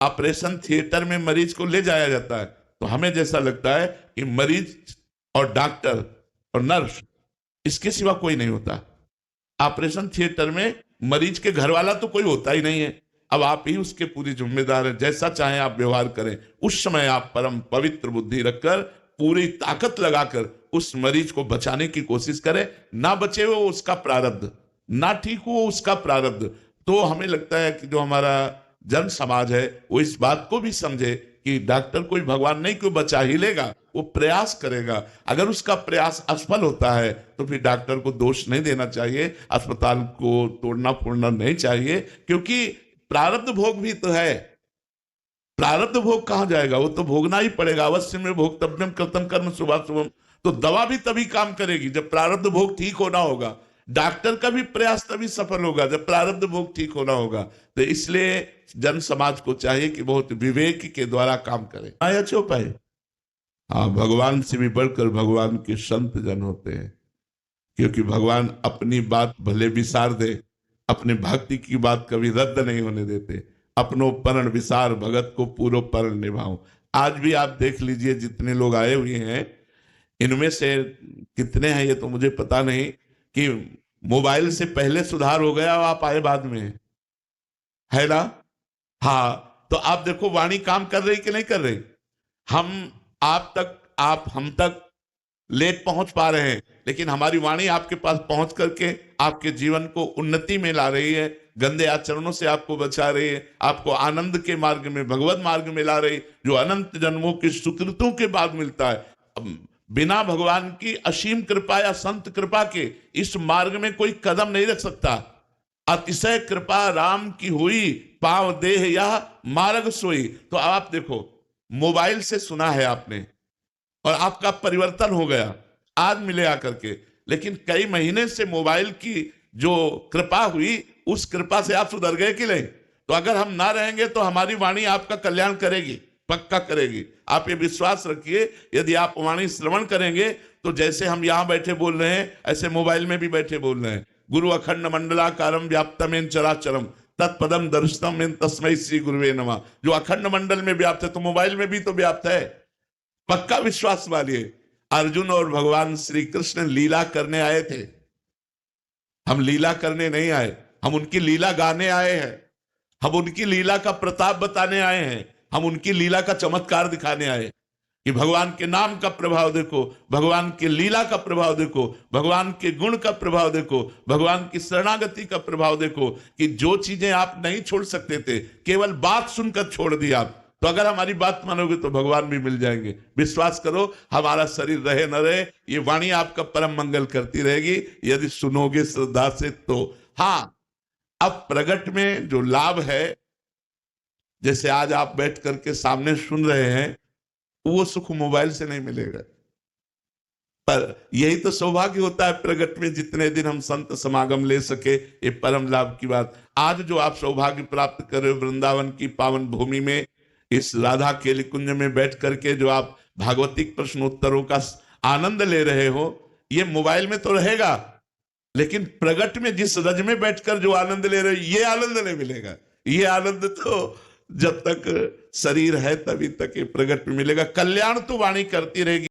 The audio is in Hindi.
ऑपरेशन थिएटर में मरीज को ले जाया जाता है, तो हमें जैसा लगता है कि मरीज और डॉक्टर और नर्स, इसके सिवा कोई नहीं होता। ऑपरेशन थिएटर में मरीज के घर वाला तो कोई होता ही नहीं है। अब आप ही उसके पूरी जिम्मेदार हैं, जैसा चाहे आप व्यवहार करें। उस समय आप परम पवित्र बुद्धि रखकर पूरी ताकत लगाकर उस मरीज को बचाने की कोशिश करें। ना बचे वो उसका प्रारब्ध, ना ठीक हो उसका प्रारब्ध। तो हमें लगता है कि जो हमारा जन समाज है वो इस बात को भी समझे कि डॉक्टर कोई भगवान नहीं, कोई बचा ही लेगा, वो प्रयास करेगा। अगर उसका प्रयास असफल होता है तो फिर डॉक्टर को दोष नहीं देना चाहिए, अस्पताल को तोड़ना फोड़ना नहीं चाहिए, क्योंकि प्रारब्ध भोग भी तो है। प्रारब्ध भोग कहां जाएगा, वो तो भोगना ही पड़ेगा। अवश्य में भोक्तव्यम कृतं कर्म शुभाशुभम। तो दवा भी तभी काम करेगी जब प्रारब्ध भोग ठीक होना होगा। डॉक्टर का भी प्रयास तभी सफल होगा जब प्रारब्ध भोग ठीक होना होगा। तो इसलिए जन समाज को चाहिए कि बहुत विवेक के द्वारा काम करे। आया चौपाई, हाँ, भगवान से भी बढ़कर भगवान के संत जन होते हैं, क्योंकि भगवान अपनी बात भले विसार दे, अपने भक्ति की बात कभी रद्द नहीं होने देते। अपनो परण विसार भगत को पूरो परण निभाओ। आज भी आप देख लीजिए जितने लोग आए हुए हैं, इनमें से कितने हैं ये तो मुझे पता नहीं कि मोबाइल से पहले सुधार हो गया और आप आए बाद में, है ना? हाँ, तो आप देखो वाणी काम कर रही कि नहीं कर रही। हम आप तक, आप हम तक लेट पहुंच पा रहे हैं, लेकिन हमारी वाणी आपके पास पहुंच करके आपके जीवन को उन्नति में ला रही है, गंदे आचरणों से आपको बचा रही है, आपको आनंद के मार्ग में, भगवत मार्ग में ला रही, जो अनंत जन्मों की सुकृतों के बाद मिलता है। बिना भगवान की असीम कृपा या संत कृपा के इस मार्ग में कोई कदम नहीं रख सकता। अतिशय कृपा राम की हुई, पांव देह यह मार्ग सोई। तो आप देखो, मोबाइल से सुना है आपने और आपका परिवर्तन हो गया आज मिले आकर के, लेकिन कई महीने से मोबाइल की जो कृपा हुई उस कृपा से आप सुधर गए कि नहीं? तो अगर हम ना रहेंगे तो हमारी वाणी आपका कल्याण करेगी, पक्का करेगी। आप ये विश्वास रखिए, यदि आप वाणी श्रवण करेंगे तो जैसे हम यहां बैठे बोल रहे हैं ऐसे मोबाइल में भी बैठे बोल रहे हैं। गुरु अखंड मंडलाकारम व्याप्तमेन चराचरम तत्पदम दर्शनम तस्मै श्री गुरुवे नमः। जो अखंड मंडल में व्याप्त है तो मोबाइल में भी तो व्याप्त है, पक्का विश्वास वालिए। अर्जुन और भगवान श्री कृष्ण लीला करने आए थे, हम लीला करने नहीं आए, हम उनकी लीला गाने आए हैं, हम उनकी लीला का प्रताप बताने आए हैं, हम उनकी लीला का चमत्कार दिखाने आए कि भगवान के नाम का प्रभाव देखो, भगवान की लीला का प्रभाव देखो, भगवान के गुण का प्रभाव देखो, भगवान की शरणागति का प्रभाव देखो, कि जो चीजें आप नहीं छोड़ सकते थे केवल बात सुनकर छोड़ दी आप। तो अगर हमारी बात मानोगे तो भगवान भी मिल जाएंगे। विश्वास करो, हमारा शरीर रहे न रहे, ये वाणी आपका परम मंगल करती रहेगी यदि सुनोगे श्रद्धा से। तो हाँ, अब प्रगट में जो लाभ है, जैसे आज आप बैठ करके सामने सुन रहे हैं, वो सुख मोबाइल से नहीं मिलेगा। पर यही तो सौभाग्य होता है प्रगट में, जितने दिन हम संत समागम ले सके, ये परम लाभ की बात। आज जो आप सौभाग्य प्राप्त कर रहे हो वृंदावन की पावन भूमि में, इस राधा केली कुंज में बैठ करके जो आप भागवतिक प्रश्नोत्तरों का आनंद ले रहे हो, ये मोबाइल में तो रहेगा, लेकिन प्रगट में जिस रज में बैठकर जो आनंद ले रहे हो, ये आनंद नहीं मिलेगा। ये आनंद तो जब तक शरीर है तभी तक ये प्रगट में मिलेगा। कल्याण तो वाणी करती रहेगी।